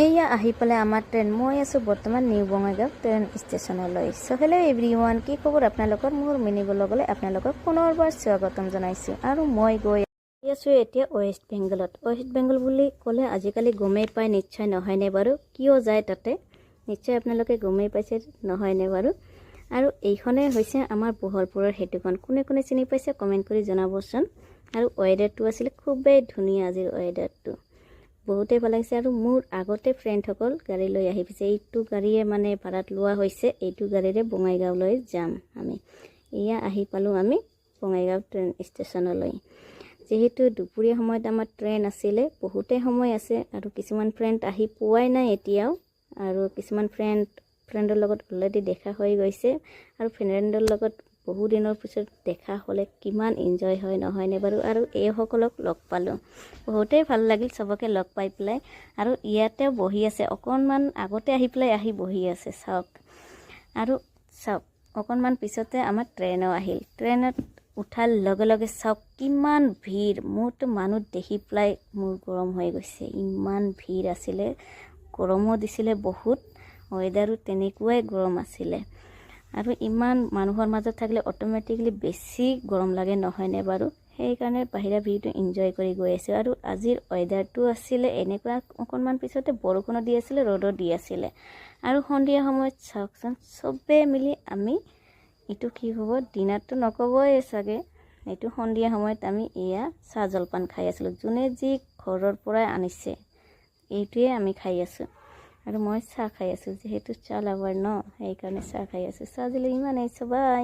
এয়া আহি পালে আমাৰ ট্ৰেইন। মই আছোঁ বৰ্তমান নিউ বঙাইগাঁও ট্ৰেইন ষ্টেচনলৈ। চ' হেল্ল' এভৰিৱান, কি খবৰ আপোনালোকৰ? মোৰ মিনি ব্লগলৈ আপোনালোকক পুনৰবাৰ স্বাগতম জনাইছোঁ। আৰু মই গৈ আছোঁ এতিয়া ৱেষ্ট বেংগলত। ৱেষ্ট বেংগল বুলি ক'লে আজিকালি গমেই পায় নিশ্চয়, নহয়নে বাৰু? কিয় যায় তাতে নিশ্চয় আপোনালোকে গমেই পাইছে, নহয়নে বাৰু? আৰু এইখনেই হৈছে আমাৰ বহলপুৰৰ সেতুখন। কোনে কোনে চিনি পাইছে কমেণ্ট কৰি জনাবচোন। আৰু ৱেডাৰটো আছিলে খুবেই ধুনীয়া, আজিৰ ৱেডাৰটো বহুতেই ভাল লাগিছে। আৰু মোৰ আগতে ফ্ৰেণ্ডসকল গাড়ী লৈ আহি পিছে, এইটো গাড়ীয়ে মানে ভাড়াত লোৱা হৈছে, এইটো গাড়ীৰে বঙাইগাঁওলৈ যাম আমি। এয়া আহি পালোঁ আমি বঙাইগাঁও ট্ৰেইন ষ্টেচনলৈ। যিহেতু দুপৰীয়া সময়ত আমাৰ ট্ৰেইন আছিলে, বহুতেই সময় আছে আৰু কিছুমান ফ্ৰেণ্ড আহি পোৱাই নাই এতিয়াও। আৰু কিছুমান ফ্ৰেণ্ডৰ লগত অলৰেডি দেখা হৈ গৈছে। আৰু ফ্ৰেণ্ডৰ লগত বহু দিনৰ পিছত দেখা হ'লে কিমান এনজয় হয়, নহয়নে বাৰু? আৰু এইসকলক লগ পালোঁ, বহুতেই ভাল লাগিল চবকে লগ পাই পেলাই। আৰু ইয়াতেও বহি আছে, অকণমান আগতে আহি পেলাই বহি আছে চাওক। আৰু চাওক অকণমান পিছতে আমাৰ ট্ৰেইনো আহিল। ট্ৰেইনত উঠাৰ লগে লগে চাওক কিমান ভিৰ। মোৰতো মানুহ দেখি পেলাই মোৰ গৰম হৈ গৈছে, ইমান ভিৰ আছিলে। গৰমো দিছিলে বহুত, ৱেডাৰো তেনেকুৱাই গৰম আছিলে। আৰু ইমান মানুহৰ মাজত থাকিলে অট'মেটিকলি বেছি গৰম লাগে, নহয়নে বাৰু? সেইকাৰণে বাহিৰা ভিউটো এনজয় কৰি গৈ আছোঁ। আৰু আজিৰ ৱেডাৰটো আছিলে এনেকুৱা, অকণমান পিছতে বৰষুণো দি আছিলে, ৰ'দো দি আছিলে। আৰু সন্ধিয়া সময়ত চাওকচোন চবেই মিলি আমি, এইটো কি হ'ব দিনততো নক'বই চাগে, এইটো সন্ধিয়া সময়ত আমি এয়া চাহ জলপান খাই আছিলোঁ। যোনে যি ঘৰৰ পৰাই আনিছে এইটোৱে আমি খাই আছোঁ। আৰু মই চাহ খাই আছোঁ, যিহেতু চাহ লাভাৰ ন, সেইকাৰণে চাহ খাই আছোঁ। চাহ দিলে ইমানেই, বাই।